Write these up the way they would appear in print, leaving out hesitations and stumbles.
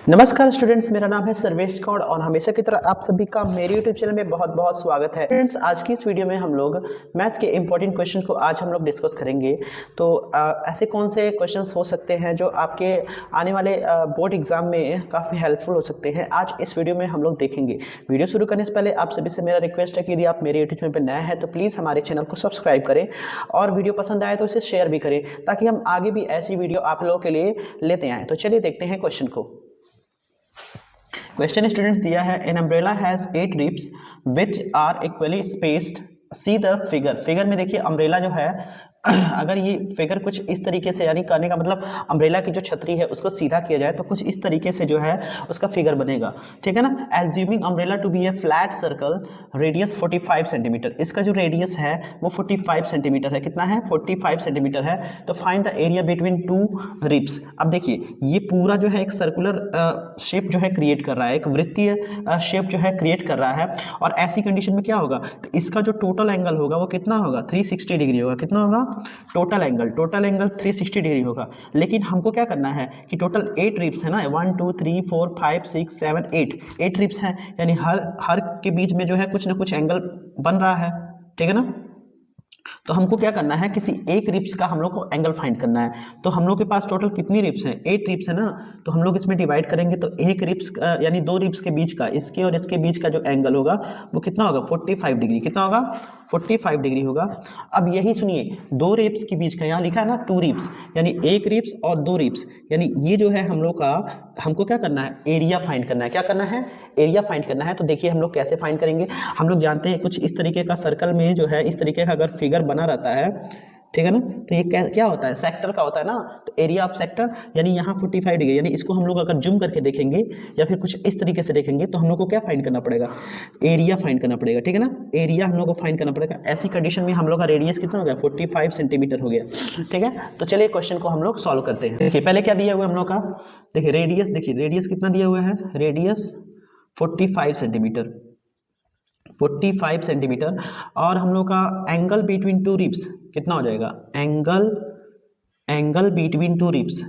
नमस्कार स्टूडेंट्स, मेरा नाम है सर्वेश कौड़ और हमेशा की तरह आप सभी का मेरे यूट्यूब चैनल में बहुत बहुत स्वागत है। फ्रेंड्स, आज की इस वीडियो में हम लोग मैथ के इंपॉर्टेंट क्वेश्चन को आज हम लोग डिस्कस करेंगे। तो ऐसे कौन से क्वेश्चंस हो सकते हैं जो आपके आने वाले बोर्ड एग्जाम में काफ़ी हेल्पफुल हो सकते हैं, आज इस वीडियो में हम लोग देखेंगे। वीडियो शुरू करने से पहले आप सभी से मेरा रिक्वेस्ट है कि यदि आप मेरे यूट्यूब चैनल पर नए हैं तो प्लीज़ हमारे चैनल को सब्सक्राइब करें और वीडियो पसंद आए तो इसे शेयर भी करें ताकि हम आगे भी ऐसी वीडियो आप लोगों के लिए लेते आएँ। तो चलिए देखते हैं क्वेश्चन को। क्वेश्चन स्टूडेंट्स दिया है, an umbrella has 8 ribs which are equally spaced, see the figure. Figure में देखिए अम्ब्रेला जो है अगर ये फिगर कुछ इस तरीके से, यानी कहने का मतलब अम्ब्रेला की जो छतरी है उसको सीधा किया जाए तो कुछ इस तरीके से जो है उसका फिगर बनेगा, ठीक है ना। Assuming umbrella to be a flat circle, radius 45 centimetre. इसका जो रेडियस है वो 45 सेंटीमीटर है। कितना है? 45 सेंटीमीटर है। तो find the area between two ribs. अब देखिए ये पूरा जो है एक सर्कुलर शेप जो है क्रिएट कर रहा है, एक वृत्तीय शेप जो है क्रिएट कर रहा है। और ऐसी कंडीशन में क्या होगा, तो इसका जो टोटल एंगल होगा वो कितना होगा? 360 डिग्री होगा। कितना होगा? टोटल एंगल 360 डिग्री होगा। लेकिन हमको क्या करना है कि टोटल 8 रिब्स है ना, 1 2 3 4 5 6 7 8 रिब्स हैं, यानी हर के बीच में जो है कुछ ना कुछ एंगल बन रहा है, ठीक है ना। तो हमको क्या करना है, किसी एक रिब्स का हम लोग को एंगल फाइंड करना है। तो हम लोग के पास टोटल कितनी रिब्स हैं? 8 रिब्स है ना। तो हम लोग इसमें डिवाइड करेंगे तो एक रिब्स यानी 2 रिब्स के बीच का, इसके और इसके बीच का जो एंगल होगा वो कितना होगा? 45 डिग्री। कितना होगा? 45 डिग्री होगा। अब यही सुनिए, 2 रिब्स के बीच का, यहाँ लिखा है ना 2 रिब्स, यानी एक रिब्स और 2 रिब्स, यानी ये जो है हम लोग का, हमको क्या करना है? एरिया फाइंड करना है। क्या करना है? एरिया फाइंड करना है। तो देखिए हम लोग कैसे फाइंड करेंगे। हम लोग जानते हैं कुछ इस तरीके का सर्कल में जो है इस तरीके का अगर फिगर बना रहता है, ठीक है ना, तो ये क्या होता है? सेक्टर का होता है ना। तो एरिया ऑफ सेक्टर यानी यहाँ 45 डिग्री, यानी इसको हम लोग अगर जूम करके देखेंगे या फिर कुछ इस तरीके से देखेंगे तो हम लोग को क्या फाइंड करना पड़ेगा? एरिया फाइंड करना पड़ेगा, ठीक है ना। एरिया हम लोग को फाइंड करना पड़ेगा। ऐसी कंडीशन में हम लोग का रेडियस कितना हो गया? 45 सेंटीमीटर हो गया, ठीक है। तो चलिए क्वेश्चन को हम लोग सॉल्व करते हैं। देखिए पहले क्या दिया हुआ है हम लोग का, देखिए रेडियस, देखिए रेडियस कितना दिया हुआ है? Radius 45 centimetre, 45 centimetre. और हम लोग का एंगल बिटवीन टू रिब्स कितना हो जाएगा? एंगल बिटवीन टू रिब्स,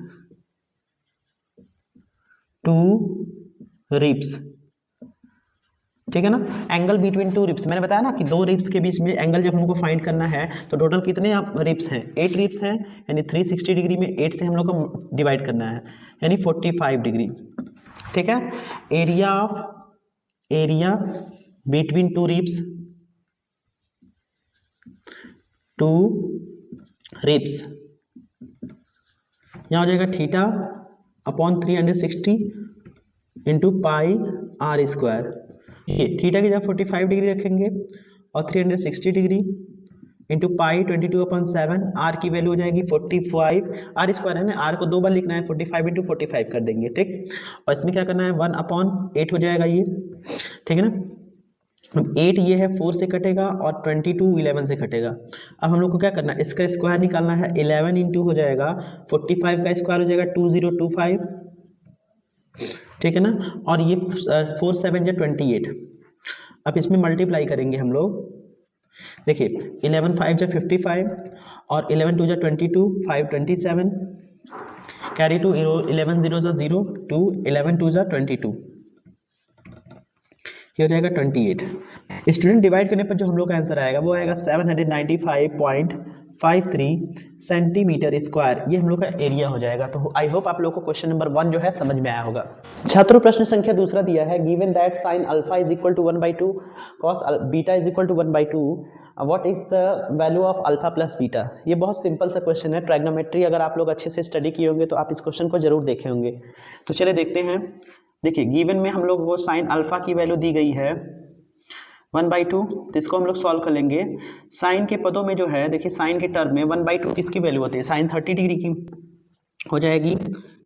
ठीक है ना। एंगल बिटवीन टू रिब्स, मैंने बताया ना कि 2 रिब्स के बीच में एंगल जब हमको फाइंड करना है तो टोटल कितने रिब्स हैं? 8 रिब्स हैं, यानी 360 डिग्री में 8 से हम लोग को डिवाइड करना है, यानी 45 डिग्री, ठीक है। एरिया बिटवीन टू रिब्स, यहाँ हो जाएगा theta upon 360 into pi R square. ये थीटा की जगह 45 डिग्री रखेंगे और 360 डिग्री इंटू पाई 22/7, आर की वैल्यू हो जाएगी 45, आर स्क्वायर है ना, आर को 2 बार लिखना है, 45 इंटू 45 कर देंगे, ठीक। और इसमें क्या करना है? 1/8 हो जाएगा ये, ठीक है ना। 8 ये है 4 से कटेगा और 22 11 से कटेगा। अब हम लोग को क्या करना है? इसका स्क्वायर निकालना है। 11 इंटू हो जाएगा 45 का स्क्वायर हो जाएगा 2025, ठीक है ना। और ये 4 7 या 28। अब इसमें मल्टीप्लाई करेंगे हम लोग। देखिए 11 5 या 55 और 11 2 या 22, 5 27, कैरी टू 11 0 जा 0, 2 11 2 जा 22, ये हो जाएगा 28। स्टूडेंट डिवाइड करने पर जो हम लोग का आंसर आएगा वो आएगा 795.53 सेंटीमीटर स्क्वायर। ये हम लोग का एरिया हो जाएगा। तो आई होप आप लोग को क्वेश्चन नंबर 1 जो है समझ में आया होगा। छात्रों, प्रश्न संख्या दूसरा दिया है, given that sine alpha is equal to 1/2 cos beta is equal to 1/2, what is the value of alpha plus beta. ये बहुत सिंपल सा क्वेश्चन है। ट्राइग्नोमेट्री अगर आप लोग अच्छे से स्टडी किए होंगे तो आप इस क्वेश्चन को जरूर देखे होंगे। तो चलिए देखते हैं। देखिए गिवन में हम लोग वो साइन अल्फा की वैल्यू दी गई है 1/2, तो इसको हम लोग सॉल्व कर लेंगे। साइन के पदों में जो है, देखिए साइन के टर्म में 1/2 किसकी वैल्यू होती है? साइन 30 डिग्री की हो जाएगी।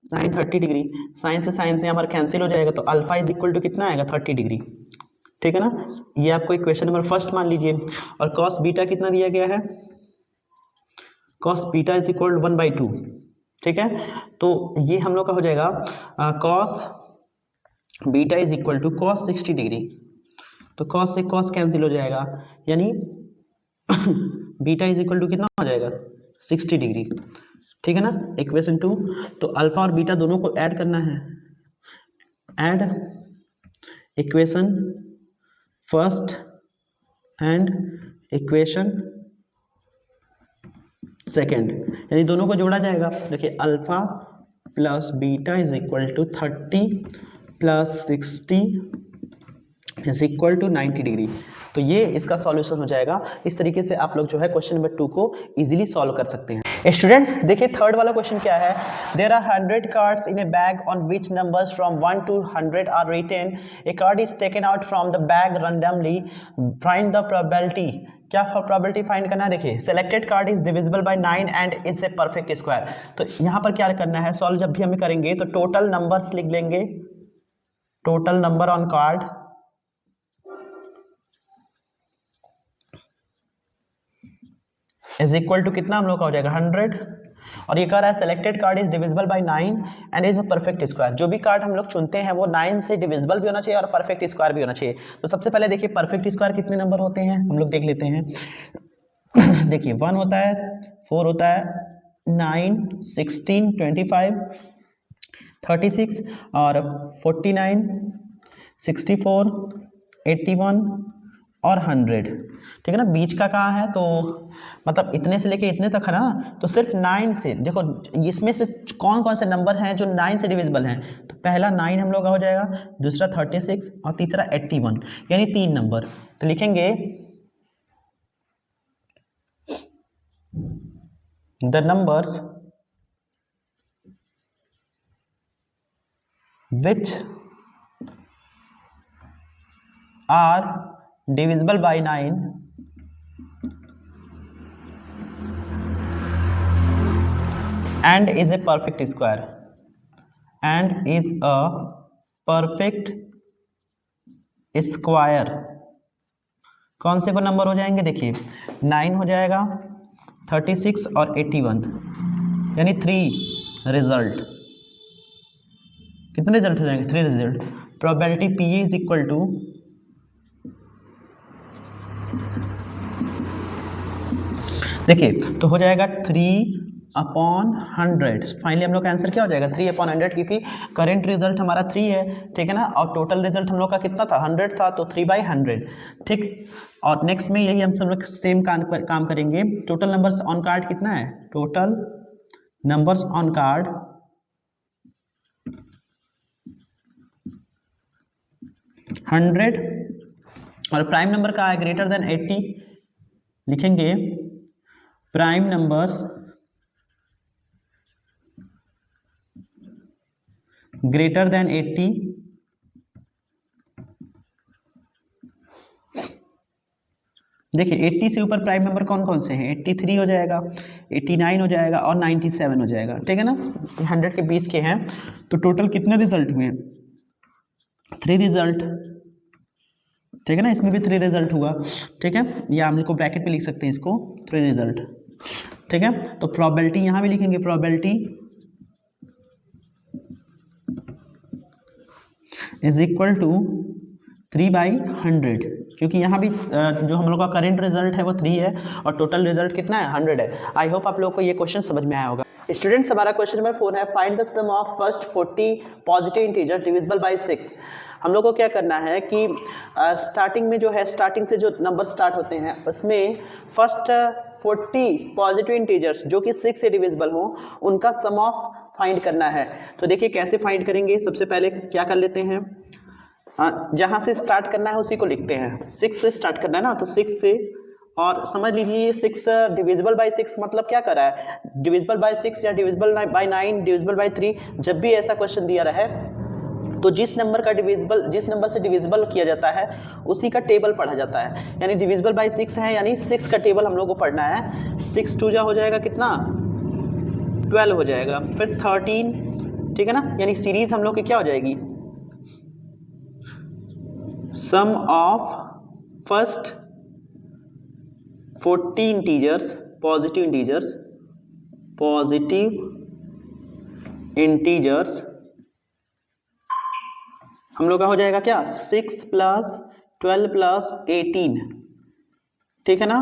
साइन 30 डिग्री, साइन से हमारा कैंसिल हो जाएगा, तो अल्फा इज इक्वल टू कितना आएगा? 30 डिग्री, ठीक है ना। ये आपको क्वेश्चन नंबर फर्स्ट मान लीजिए। और कॉस बीटा कितना दिया गया है? कॉस बीटा इज इक्वल 1/2, ठीक है। तो ये हम लोग का हो जाएगा cos beta is equal to cos 60 degree, तो कॉस से कॉस कैंसिल हो जाएगा, यानी बीटा इज इक्वल टू कितना हो जाएगा? 60 डिग्री, ठीक है ना। इक्वेशन 2। तो अल्फा और बीटा दोनों को ऐड करना है, and equation first and equation second, यानी दोनों को जोड़ा जाएगा। देखिए alpha plus beta is equal to 30 plus 60 is equal to 90 degree. तो ये इसका सॉल्यूशन हो जाएगा। इस तरीके से आप लोग जो है क्वेश्चन नंबर 2 को इजीली सॉल्व कर सकते हैं। स्टूडेंट्स देखिए थर्ड वाला क्वेश्चन क्या है। There are 100 cards in a bag on which numbers from 1 to 100 are written. A card is taken out from the bag randomly, find the probability. क्या probability find करना है। देखिए selected card is divisible by 9 and is a perfect square. तो यहाँ पर क्या करना है, सॉल्व जब भी हम करेंगे तो टोटल नंबर्स लिख लेंगे, total number on card is equal to कितना हम लोग का हो जाएगा 100। और ये कह रहा है selected card is divisible by 9 and is a perfect square. जो भी कार्ड हम लोग चुनते हैं वो 9 से डिविजिबल भी होना चाहिए और परफेक्ट स्क्वायर भी होना चाहिए। तो सबसे पहले देखिए परफेक्ट स्क्वायर कितने नंबर होते हैं हम लोग देख लेते हैं। देखिए 1 होता है, 4 होता है, 9, 16, 25, 36 और 49, 64, 81 और 100। ठीक है ना। बीच का कहाँ है, तो मतलब इतने से लेके इतने तक है ना। तो सिर्फ 9 से देखो इसमें से कौन कौन से नंबर हैं जो 9 से डिविजिबल हैं। तो पहला 9 हम लोग का हो जाएगा, दूसरा 36 और तीसरा 81, यानी 3 नंबर। तो लिखेंगे the numbers which are divisible by 9 and is a perfect square and is a perfect square। कौन से पर नंबर हो जाएंगे, देखिए 9 हो जाएगा, 36 और 81, यानी 3 रिजल्ट। कितने रिजल्ट हो जाएंगे, 3 result. Probability P is equal to देखिए तो हो जाएगा 3/100। फाइनली हम लोग का आंसर क्या हो जाएगा 3/100, क्योंकि करेंट रिजल्ट हमारा 3 है। ठीक है ना। और टोटल रिजल्ट हम लोग का कितना था 100 था, तो 3/100। ठीक। और नेक्स्ट में यही हम सब लोग सेम काम करेंगे। टोटल नंबर्स ऑन कार्ड कितना है, total numbers on card hundred, और प्राइम नंबर का है ग्रेटर देन 80। लिखेंगे प्राइम नंबर्स ग्रेटर देन 80 देखिए 80 से ऊपर प्राइम नंबर कौन कौन से हैं, 83 हो जाएगा, 89 हो जाएगा और 97 हो जाएगा। ठीक है ना। 100 के बीच के हैं। तो टोटल कितने रिजल्ट हुए, 3 रिजल्ट। ठीक है ना। इसमें भी 3 रिजल्ट हुआ। ठीक है, या हम लोग ब्रैकेट पे लिख सकते हैं इसको 3 रिजल्ट। ठीक है। तो प्रोबेबिलिटी यहां भी लिखेंगे, प्रोबेबिलिटी इज इक्वल टू 3/100, क्योंकि यहाँ भी जो हम लोग का करेंट रिजल्ट है वो 3 है और टोटल रिजल्ट कितना है 100 है। आई होप आप लोगों को ये क्वेश्चन समझ में आया होगा। स्टूडेंट्स हमारा क्वेश्चन नंबर 4 है, find the sum of first 40 positive integer divisible by 6। हम लोग को क्या करना है कि स्टार्टिंग में जो है, स्टार्टिंग से जो नंबर स्टार्ट होते हैं उसमें फर्स्ट 40 पॉजिटिव इंटीजर्स जो कि 6 से डिविजिबल हो उनका सम ऑफ फाइंड करना है। तो देखिए कैसे फाइंड करेंगे। सबसे पहले क्या कर लेते हैं, जहां से स्टार्ट करना है उसी को लिखते हैं। 6 से स्टार्ट करना है ना, तो 6 से, और समझ लीजिए 6 डिविजिबल बाय 6 मतलब क्या कर रहा है, डिविजिबल बाय 6 या डिविजिबल बाय 9, डिविजिबल बाय 3। जब भी ऐसा क्वेश्चन दिया रहे तो जिस नंबर से डिविजिबल किया जाता है उसी का टेबल पढ़ा जाता है। यानी डिविजिबल बाय 6 है, यानी 6 का टेबल हम लोग को पढ़ना है। 6 2 जा हो जाएगा कितना 12 हो जाएगा, फिर 13। ठीक है ना। यानी सीरीज हम लोग की क्या हो जाएगी, sum of first 40 integers positive integers हम लोग का हो जाएगा क्या 6 + 12 + 18। ठीक है ना।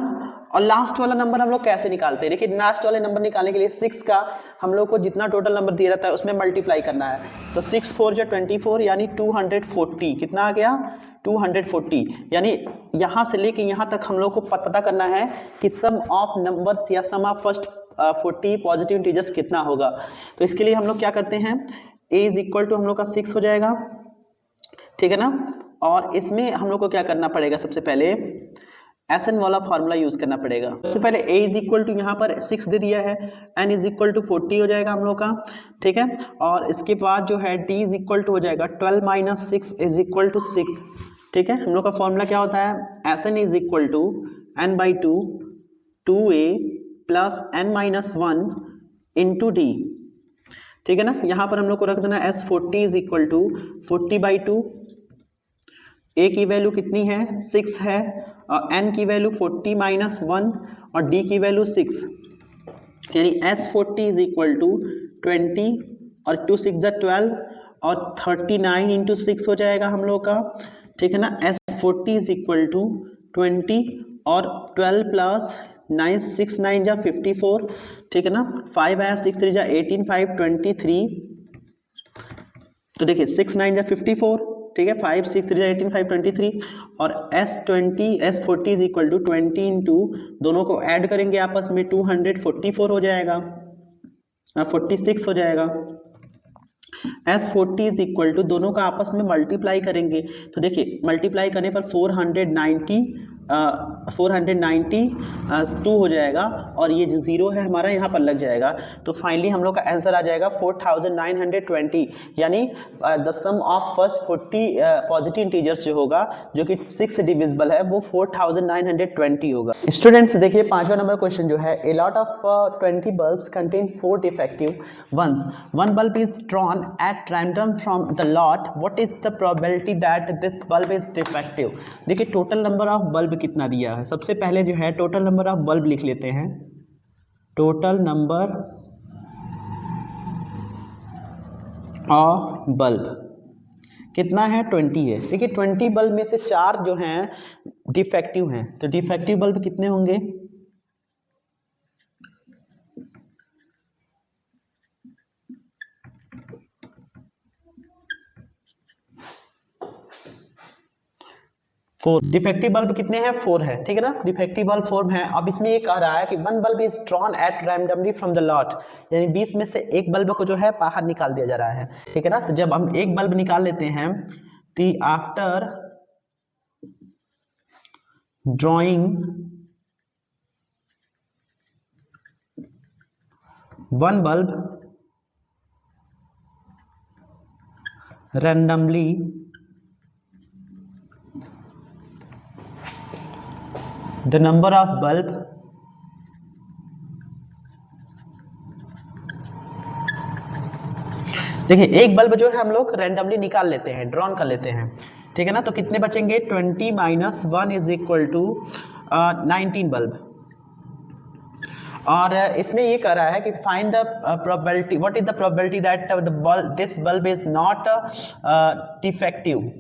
और लास्ट वाला नंबर हम लोग कैसे निकालते हैं? देखिए लास्ट वाले नंबर निकालने के लिए 6 का हम लोग को जितना टोटल नंबर दिया रहता है उसमें मल्टीप्लाई करना है। तो 6 4 जो 24 यानी 240। कितना आ गया? 240। यानी यहाँ से लेके यहाँ तक हम लोग को पता करना है कि सम ऑफ नंबर्स या सम ऑफ फर्स्ट 40 पॉजिटिव इंटीजर्स कितना होगा। तो इसके लिए हम लोग क्या करते हैं, a इज इक्वल टू हम लोग का 6 हो जाएगा, ठीक है ना। और इसमें हम लोग को क्या करना पड़ेगा, सबसे पहले SN वाला फॉर्मूला यूज करना पड़ेगा। तो पहले a इज इक्वल टू यहाँ पर 6 दे दिया है, n इज इक्वल टू 40 हो जाएगा हम लोग का, ठीक है। और इसके बाद जो है d इज इक्वल टू हो जाएगा 12 माइनस 6 इज इक्वल टू 6, ठीक है। हम लोग का फॉर्मूला क्या होता है, SN is equal to n by 2 2a plus n minus 1 into d, ठीक है ना। यहाँ पर हम लोग को रख देना S40 is equal to 40 by 2, a की वैल्यू कितनी है 6 है, और n की वैल्यू 40 माइनस 1 और d की वैल्यू 6, यानी S40 इज इक्वल टू 20 और 2 6 12 और 39 इंटू 6 हो जाएगा हम लोग का, ठीक है ना। S40 इज इक्वल टू 20 और 12 प्लस 9 6 9 जा 54, ठीक है ना। 5 आया 6 3 जा 18 5 23, तो देखिए 6 9 जा 54, ठीक है। 5 6 3 जा 18 5 23 और S40 is equal to 20 into दोनों को ऐड करेंगे आपस में 244 हो जाएगा, 46 हो जाएगा। S40 इज इक्वल टू दोनों का आपस में मल्टीप्लाई करेंगे, तो देखिए मल्टीप्लाई करने पर 492 हो जाएगा, और ये जो जीरो है हमारा यहाँ पर लग जाएगा। तो फाइनली हम लोग का आंसर आ जाएगा 4920, यानी the sum of first 40 positive integers जो होगा, जो कि 6 से डिविजिबल है, वो 4920 होगा। स्टूडेंट्स देखिए पांचवा नंबर क्वेश्चन जो है, a lot of 20 bulbs contain 4 defective ones, one bulb is drawn at random from the lot, what is the probability that this bulb is defective. देखिए टोटल नंबर ऑफ बल्ब कितना दिया है, सबसे पहले जो है टोटल नंबर ऑफ बल्ब लिख लेते हैं। टोटल नंबर ऑफ बल्ब कितना है 20 है। देखिए 20 बल्ब में से 4 जो हैं डिफेक्टिव हैं, तो डिफेक्टिव बल्ब कितने होंगे, फोर। डिफेक्टिव बल्ब कितने हैं, 4 है, ठीक है ना। डिफेक्टिव बल्ब 4 है। अब इसमें ये कह रहा है कि one bulb is drawn eight randomly from the lot, यानी 20 में से एक बल्ब को जो है बाहर निकाल दिया जा रहा है, ठीक है ना। तो जब हम एक बल्ब निकाल लेते हैं, तो after drawing one bulb randomly the number of bulb देखिए एक बल्ब जो है हम लोग रैंडमली निकाल लेते हैं, ड्रॉन कर लेते हैं, ठीक है ना। तो कितने बचेंगे, 20 minus 1 is equal to 19 bulb. और इसमें ये कह रहा है कि find the probability, what is the probability that the bulb this bulb is not defective.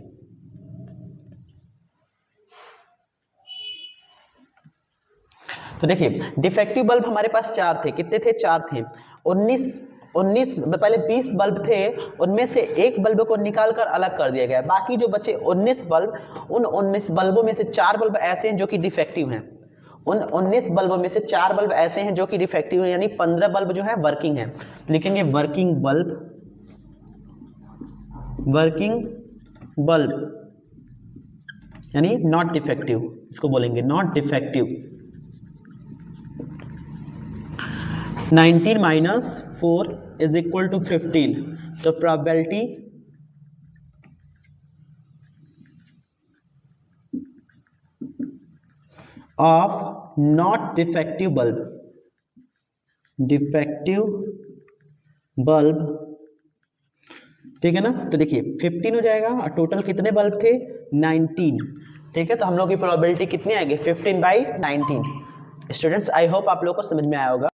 तो देखिए डिफेक्टिव बल्ब हमारे पास 4 थे, कितने थे, 4 थे। 19 पहले 20 बल्ब थे, उनमें से एक बल्ब को निकाल कर अलग कर दिया गया, बाकी जो बचे 19 बल्ब, उन 19 बल्बों में से 4 बल्ब ऐसे हैं जो कि डिफेक्टिव हैं। उन 19 बल्बों में से 4 बल्ब ऐसे हैं जो कि डिफेक्टिव हैं, यानी 15 बल्ब जो है वर्किंग है। लिखेंगे वर्किंग बल्ब, यानी नॉट डिफेक्टिव, इसको बोलेंगे not defective. 19 minus 4 is equal to 15, तो probability of not defective bulb, ठीक है ना। तो देखिए 15 हो जाएगा, और टोटल कितने बल्ब थे, 19, ठीक है। तो हम लोग की प्रोबेबिलिटी कितनी आएगी, 15/19। स्टूडेंट्स आई होप आप लोग को समझ में आया होगा।